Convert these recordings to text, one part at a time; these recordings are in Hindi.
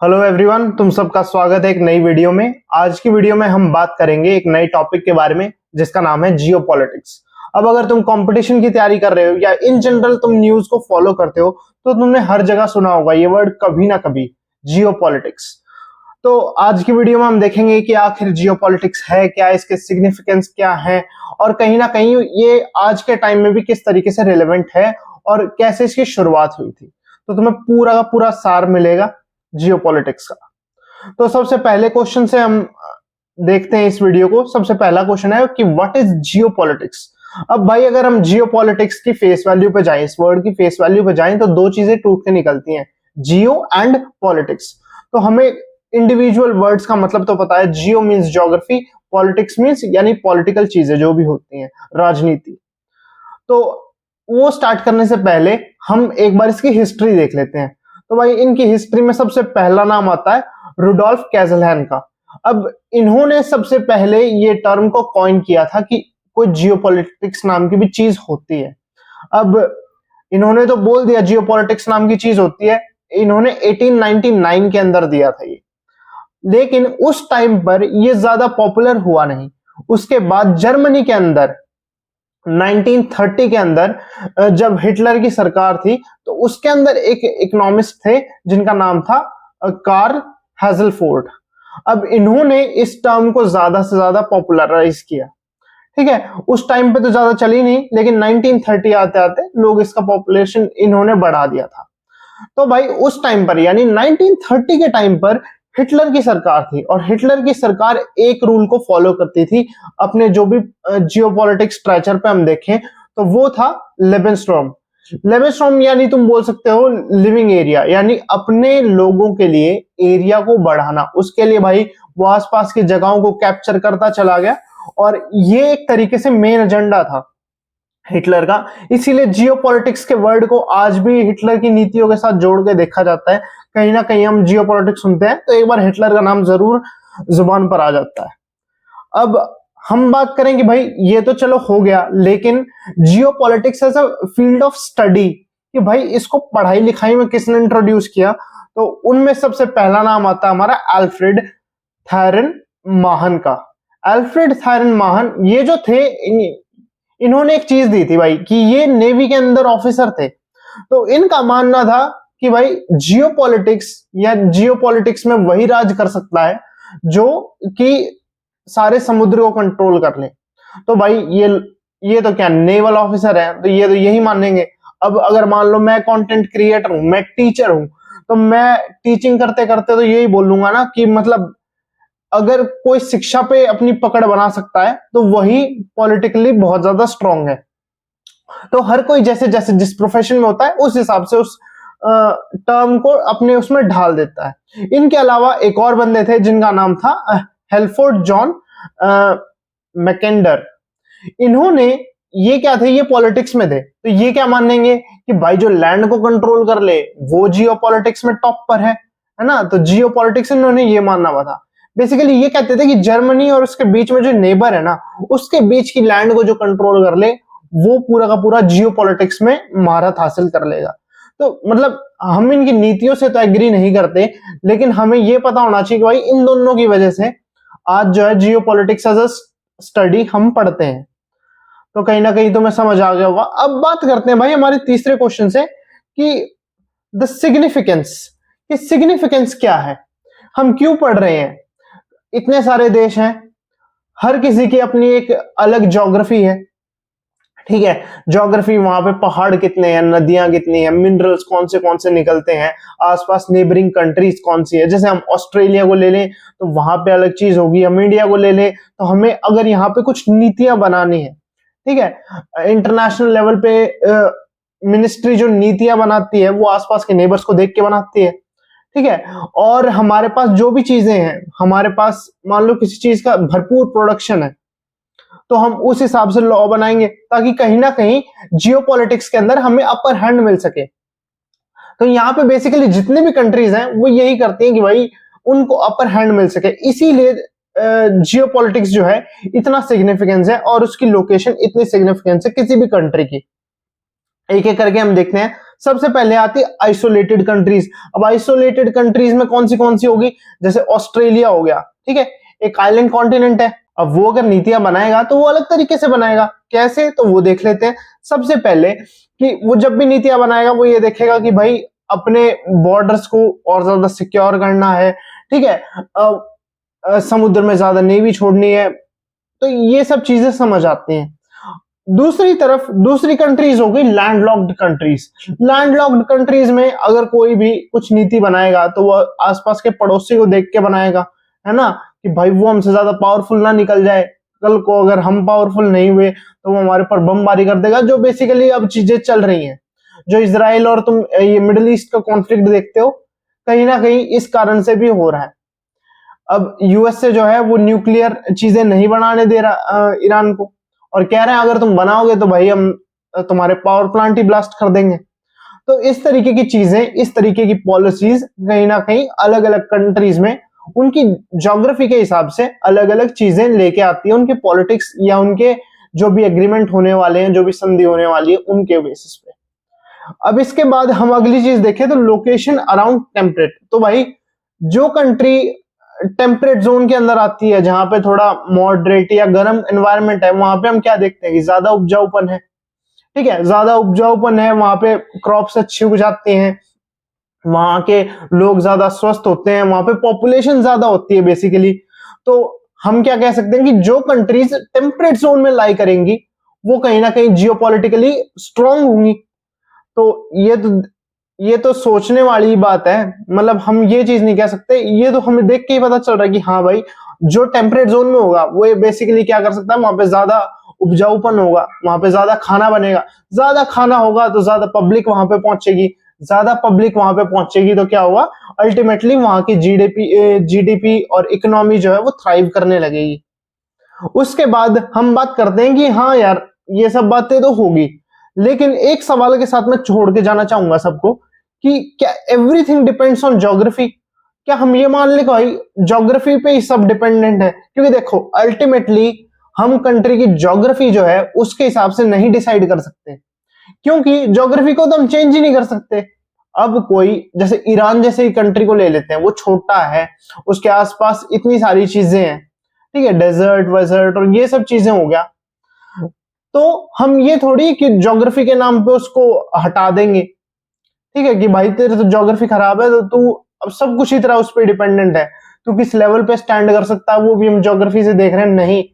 हेलो एवरीवन, तुम सबका स्वागत है एक नई वीडियो में। आज की वीडियो में हम बात करेंगे एक नए टॉपिक के बारे में जिसका नाम है जियोपॉलिटिक्स। अब अगर तुम कंपटीशन की तैयारी कर रहे हो या इन जनरल तुम न्यूज को फॉलो करते हो तो तुमने हर जगह सुना होगा ये वर्ड कभी ना कभी, जियोपॉलिटिक्स। तो आज की वीडियो में हम देखेंगे कि आखिर जियोपॉलिटिक्स है क्या, इसके सिग्निफिकेंस क्या है और कहीं ना कहीं ये आज के टाइम में भी किस तरीके से रिलेवेंट है और कैसे इसकी शुरुआत हुई थी। तो तुम्हें पूरा का पूरा सार मिलेगा जियोपॉलिटिक्स का। तो सबसे पहले क्वेश्चन से हम देखते हैं इस वीडियो को। सबसे पहला क्वेश्चन है कि व्हाट इज जियोपॉलिटिक्स। अब भाई अगर हम जियोपॉलिटिक्स की फेस वैल्यू पे जाएं, इस वर्ड की फेस वैल्यू पे जाएं तो दो चीजें टूट के निकलती हैं, जियो एंड पॉलिटिक्स। तो हमें इंडिविजुअल वर्ड्स का मतलब तो पता है, जियो मींस ज्योग्राफी, पॉलिटिक्स मींस यानी पॉलिटिकल चीजें जो भी होती हैं, राजनीति। तो वो स्टार्ट करने से पहले हम एक बार इसकी हिस्ट्री देख लेते हैं। तो भाई इनकी हिस्ट्री में सबसे पहला नाम आता है रुडोल्फ कैजलहैन का। अब इन्होंने सबसे पहले ये टर्म को कॉइन किया था कि कोई जियोपॉलिटिक्स नाम की भी चीज होती है। अब इन्होंने तो बोल दिया जियोपॉलिटिक्स नाम की चीज होती है, इन्होंने 1899 के अंदर दिया था ये, लेकिन उस टाइम पर ये ज्यादा पॉपुलर हुआ नहीं। उसके बाद जर्मनी के अंदर 1930 के अंदर जब हिटलर की सरकार थी तो उसके अंदर एक इकोनॉमिस्ट थे जिनका नाम था कार्ल हैजलफोर्ड। अब इन्होंने इस टर्म को ज्यादा से ज्यादा पॉपुलराइज किया। ठीक है, उस टाइम पे तो ज्यादा चली नहीं, लेकिन 1930 आते आते लोग इसका पॉपुलेशन इन्होंने बढ़ा दिया था। तो भाई उस टाइम पर यानी 1930 के टाइम पर हिटलर की सरकार थी और हिटलर की सरकार एक रूल को फॉलो करती थी अपने जो भी जियोपॉलिटिक्स स्ट्रक्चर पे हम देखें तो वो था लेबेनस्ट्रॉम। लेबेनस्ट्रॉम यानी तुम बोल सकते हो लिविंग एरिया, यानी अपने लोगों के लिए एरिया को बढ़ाना। उसके लिए भाई वो आसपास की जगहों को कैप्चर करता चला गया और ये एक तरीके से मेन एजेंडा था हिटलर का। इसीलिए जियोपॉलिटिक्स के वर्ड को आज भी हिटलर की नीतियों के साथ जोड़ के देखा जाता है। कहीं ना कहीं हम जियोपॉलिटिक्स सुनते हैं तो एक बार हिटलर का नाम जरूर जुबान पर आ जाता है। अब हम बात करें कि भाई ये तो चलो हो गया, लेकिन geopolitics as a field of study कि भाई इसको पढ़ाई लिखाई में किसने इंट्रोड्यूस किया, तो उनमें सबसे पहला नाम आता है हमारा एल्फ्रेड थायरन माहन का। एल्फ्रेड थायरन माहन ये जो थे इन्होंने एक चीज दी थी भाई कि ये नेवी के अंदर ऑफिसर थे। तो इनका मानना था कि भाई जियोपॉलिटिक्स में वही राज कर सकता है जो कि सारे समुद्र को कंट्रोल कर ले। तो भाई ये तो क्या नेवल ऑफिसर है तो ये तो यही मानेंगे। अब अगर मान लो मैं कंटेंट क्रिएटर हूं, मैं टीचर हूं, तो मैं टीचिंग करते करते तो यही बोलूंगा ना कि मतलब अगर कोई शिक्षा पे अपनी पकड़ बना सकता है तो वही पॉलिटिकली बहुत ज्यादा स्ट्रांग है। तो हर कोई जैसे जैसे जिस प्रोफेशन में होता है उस हिसाब से उस टर्म को अपने उसमें ढाल देता है। इनके अलावा एक और बंदे थे जिनका नाम था हेल्फोर्ड जॉन मैकेंडर। इन्होंने ये क्या थे, ये पॉलिटिक्स में थे, तो ये क्या मानेंगे कि भाई जो लैंड को कंट्रोल कर ले वो जियोपॉलिटिक्स में टॉप पर है ना। तो जियोपॉलिटिक्स इन्होंने ये मानना हुआ था। बेसिकली ये कहते थे कि जर्मनी और उसके बीच में जो नेबर है ना, उसके बीच की लैंड को जो कंट्रोल कर ले वो पूरा का पूरा जियोपॉलिटिक्स में महारत हासिल कर लेगा। तो मतलब हम इनकी नीतियों से तो एग्री नहीं करते, लेकिन हमें ये पता होना चाहिए कि भाई इन दोनों की वजह से आज जो है जियोपॉलिटिक्स एज अ स्टडी हम पढ़ते हैं। तो कहीं ना कहीं तुम्हें समझ आ गया होगा। अब बात करते हैं भाई हमारे तीसरे क्वेश्चन से कि द सिग्निफिकेंस, कि सिग्निफिकेंस क्या है, हम क्यों पढ़ रहे हैं। इतने सारे देश हैं, हर किसी की अपनी एक अलग ज्योग्राफी है। ठीक है, ज्योग्राफी वहां पे पहाड़ कितने हैं, नदियां कितनी हैं, मिनरल्स कौन से निकलते हैं, आसपास नेबरिंग कंट्रीज कौन सी है। जैसे हम ऑस्ट्रेलिया को ले लें तो वहां पे अलग चीज होगी, हम इंडिया को ले लें तो हमें अगर यहाँ पे कुछ नीतियां बनानी है, ठीक है, इंटरनेशनल लेवल पे मिनिस्ट्री जो नीतियां बनाती है वो आसपास के नेबर्स को देख के बनाती है। ठीक है, और हमारे पास जो भी चीजें हैं, हमारे पास मान लो किसी चीज का भरपूर प्रोडक्शन है तो हम उस हिसाब से लॉ बनाएंगे ताकि कहीं ना कहीं जियोपॉलिटिक्स के अंदर हमें अपर हैंड मिल सके। तो यहाँ पे बेसिकली जितने भी कंट्रीज हैं वो यही करती हैं कि भाई उनको अपर हैंड मिल सके। इसीलिए जियोपॉलिटिक्स जो है इतना सिग्निफिकेंस है और उसकी लोकेशन इतनी सिग्निफिकेंस है किसी भी कंट्री की। एक एक करके हम देखते हैं। सबसे पहले आती है आइसोलेटेड कंट्रीज। अब आइसोलेटेड कंट्रीज में कौन सी होगी, जैसे ऑस्ट्रेलिया हो गया, ठीक है, एक आइलैंड कॉन्टिनेंट है। अब वो अगर नीतियां बनाएगा तो वो अलग तरीके से बनाएगा। कैसे, तो वो देख लेते हैं। सबसे पहले कि वो जब भी नीतियां बनाएगा वो ये देखेगा कि भाई अपने बॉर्डर्स को और ज्यादा सिक्योर करना है, ठीक है, समुद्र में ज्यादा नेवी छोड़नी है, तो ये सब चीजें समझ आती हैं। दूसरी तरफ दूसरी कंट्रीज हो गई लैंडलॉक्ड कंट्रीज। लैंडलॉक्ड कंट्रीज में अगर कोई भी कुछ नीति बनाएगा तो वो आसपास के पड़ोसी को देख के बनाएगा, है ना, कि भाई वो हमसे ज्यादा पावरफुल ना निकल जाए, कल को अगर हम पावरफुल नहीं हुए तो वो हमारे पर बमबारी कर देगा, जो बेसिकली अब चीजें चल रही हैं। जो इजराइल और तुम ये मिडिल ईस्ट का कॉन्फ्लिक्ट देखते हो, कहीं ना कहीं इस कारण से भी हो रहा है। अब यूएसए जो है वो न्यूक्लियर चीजें नहीं बनाने दे रहा ईरान को, और कह रहे हैं अगर तुम बनाओगे तो भाई हम तुम्हारे पावर प्लांट ही ब्लास्ट कर देंगे। तो इस तरीके की चीजें, इस तरीके की पॉलिसीज कहीं ना कहीं अलग अलग कंट्रीज में उनकी ज्योग्राफी के हिसाब से अलग अलग चीजें लेके आती है, उनके पॉलिटिक्स या उनके जो भी एग्रीमेंट होने वाले हैं, जो भी संधि होने वाली है, उनके बेसिस पे। अब इसके बाद हम अगली चीज देखें तो लोकेशन अराउंड टेम्परेट। तो भाई जो कंट्री टेम्परेट जोन के अंदर आती है, जहां पे थोड़ा मॉडरेट या गर्म एनवायरनमेंट है, वहां पे हम क्या देखते हैं कि ज्यादा उपजाऊपन है, ठीक है, ज्यादा उपजाऊपन है, वहां पे क्रॉप्स अच्छी उग जाती हैं, वहां के लोग ज्यादा स्वस्थ होते हैं, वहां पे पॉपुलेशन ज्यादा होती है बेसिकली। तो हम क्या कह सकते हैं कि जो कंट्रीज टेम्परेट जोन में लाई करेंगी वो कहीं ना कहीं जियोपॉलिटिकली स्ट्रांग होंगी। तो ये तो सोचने वाली बात है, मतलब हम ये चीज नहीं कह सकते, ये तो हमें देख के ही पता चल रहा है कि हाँ भाई जो टेम्परेट जोन में होगा वो बेसिकली क्या कर सकता है, वहां पे ज्यादा उपजाऊपन होगा, वहां पे ज्यादा खाना बनेगा, ज्यादा खाना होगा तो ज्यादा पब्लिक वहां पे पहुंचेगी, ज्यादा पब्लिक वहां पे पहुंचेगी तो क्या होगा, अल्टीमेटली वहां की जीडीपी और इकोनॉमी जो है वो थ्राइव करने लगेगी। उसके बाद हम बात करते हैं कि हाँ यार ये सब बातें तो होगी, लेकिन एक सवाल के साथ मैं छोड़ के जाना चाहूंगा सबको कि क्या एवरीथिंग डिपेंड्स ऑन ज्योग्राफी? क्या हम ये मान ले भाई ज्योग्राफी पे ही सब डिपेंडेंट है? क्योंकि देखो अल्टीमेटली हम कंट्री की ज्योग्राफी जो है उसके हिसाब से नहीं डिसाइड कर सकते, क्योंकि ज्योग्राफी को तो हम चेंज ही नहीं कर सकते। अब कोई जैसे ईरान जैसे ही कंट्री को ले लेते हैं, वो छोटा है, उसके आसपास इतनी सारी चीजें हैं, ठीक है, डेजर्ट वेजर्ट और ये सब चीजें हो गया, तो हम ये थोड़ी कि ज्योग्राफी के नाम पे उसको हटा देंगे, ठीक है, कि भाई तेरे तो ज्योग्राफी खराब है तो तू अब सब कुछ ही तरह उस पर डिपेंडेंट है, तू किस लेवल पे स्टैंड कर सकता है वो भी हम ज्योग्राफी से देख रहे हैं। नहीं,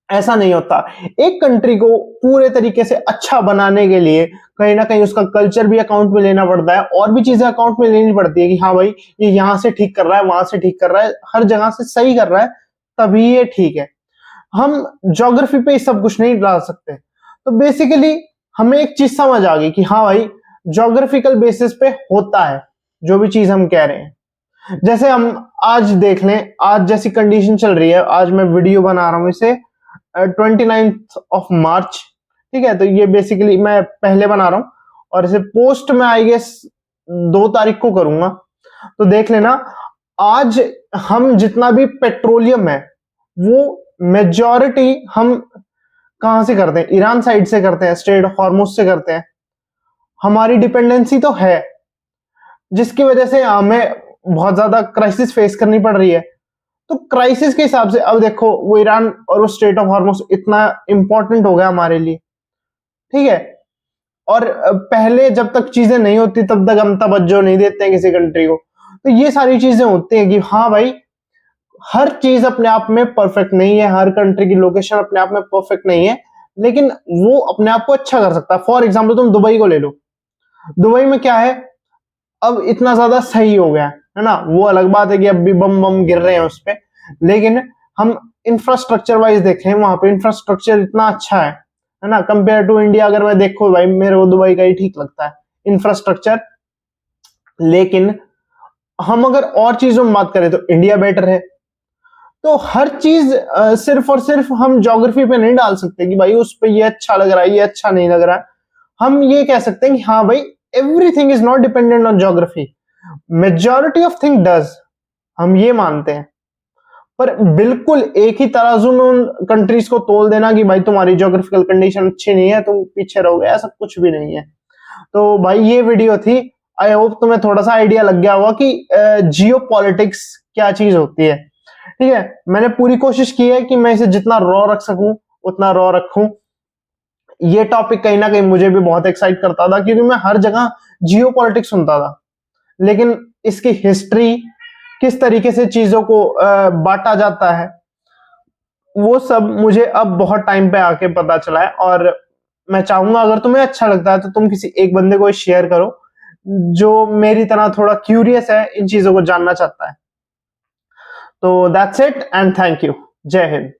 ऐसा नहीं होता। एक कंट्री को पूरे तरीके से अच्छा बनाने के लिए कहीं ना कहीं उसका कल्चर भी अकाउंट में लेना पड़ता है, और भी चीजें अकाउंट में लेनी पड़ती है कि हाँ भाई ये यहाँ से ठीक कर रहा है, वहां से ठीक कर रहा है, हर जगह से सही कर रहा है, तभी ये ठीक है। हम ज्योग्राफी पे सब कुछ नहीं डाल सकते। तो बेसिकली हमें एक चीज समझ आ गई कि हाँ भाई ज्योग्राफिकल बेसिस पे होता है जो भी चीज हम कह रहे हैं। जैसे हम आज देख लें, आज जैसी कंडीशन चल रही है, आज मैं वीडियो बना रहा हूं इसे 29 ऑफ मार्च, ठीक है, तो ये बेसिकली मैं पहले बना रहा हूं और इसे पोस्ट में आई गेस 2 तारीख को करूंगा। तो देख लेना, आज हम जितना भी पेट्रोलियम है वो मेजॉरिटी हम कहां से करते हैं, ईरान साइड से करते हैं, स्ट्रेट ऑफ हॉर्मुज से करते हैं। हमारी डिपेंडेंसी तो है, जिसकी वजह से हमें बहुत ज्यादा क्राइसिस फेस करनी पड़ रही है। तो क्राइसिस के हिसाब से अब देखो वो ईरान और वो स्ट्रेट ऑफ हॉर्मुज इतना इंपॉर्टेंट हो गया हमारे लिए, ठीक है, और पहले जब तक चीजें नहीं होती तब तक हम तवज्जो नहीं देते हैं किसी कंट्री को। तो ये सारी चीजें होती हैं कि हाँ भाई हर चीज अपने आप में परफेक्ट नहीं है, हर कंट्री की लोकेशन अपने आप में परफेक्ट नहीं है, लेकिन वो अपने आप को अच्छा कर सकता है। फॉर एग्जाम्पल तुम दुबई को ले लो, दुबई में क्या है, अब इतना ज्यादा सही हो गया है ना, वो अलग बात है कि अब भी बम बम गिर रहे हैं उस पे, लेकिन हम इंफ्रास्ट्रक्चर वाइज देखें वहां पे इंफ्रास्ट्रक्चर इतना अच्छा है ना, कंपेयर टू इंडिया। अगर मैं देखो भाई मेरे को दुबई का ही ठीक लगता है इंफ्रास्ट्रक्चर, लेकिन हम अगर और चीजों में बात करें तो इंडिया बेटर है। तो हर चीज सिर्फ और सिर्फ हम ज्योग्राफी पे नहीं डाल सकते कि भाई उस पे ये अच्छा लग रहा है, ये अच्छा नहीं लग रहा है। हम ये कह सकते हैं कि हाँ भाई everything is not dependent on geography, majority of thing does, हम ये मानते हैं। पर बिल्कुल एक ही तराजू में उन कंट्रीज को तोल देना कि भाई तुम्हारी ज्योग्राफिकल कंडीशन अच्छी नहीं है तुम पीछे रहोगे, ऐसा कुछ भी नहीं है। तो भाई ये वीडियो थी, आई होप तुम्हें थोड़ा सा आइडिया लग गया होगा कि जियो पॉलिटिक्स क्या चीज होती है। ठीक है, मैंने पूरी कोशिश की है कि मैं इसे जितना रॉ रख सकूं उतना रॉ रखूं। ये टॉपिक कहीं ना कहीं मुझे भी बहुत एक्साइट करता था, क्योंकि मैं हर जगह जियो पॉलिटिक्स सुनता था, लेकिन इसकी हिस्ट्री, किस तरीके से चीजों को बांटा जाता है, वो सब मुझे अब बहुत टाइम पे आके पता चला है। और मैं चाहूंगा अगर तुम्हें अच्छा लगता है तो तुम किसी एक बंदे को शेयर करो जो मेरी तरह थोड़ा क्यूरियस है, इन चीजों को जानना चाहता है। तो that's it and thank you. जय हिंद।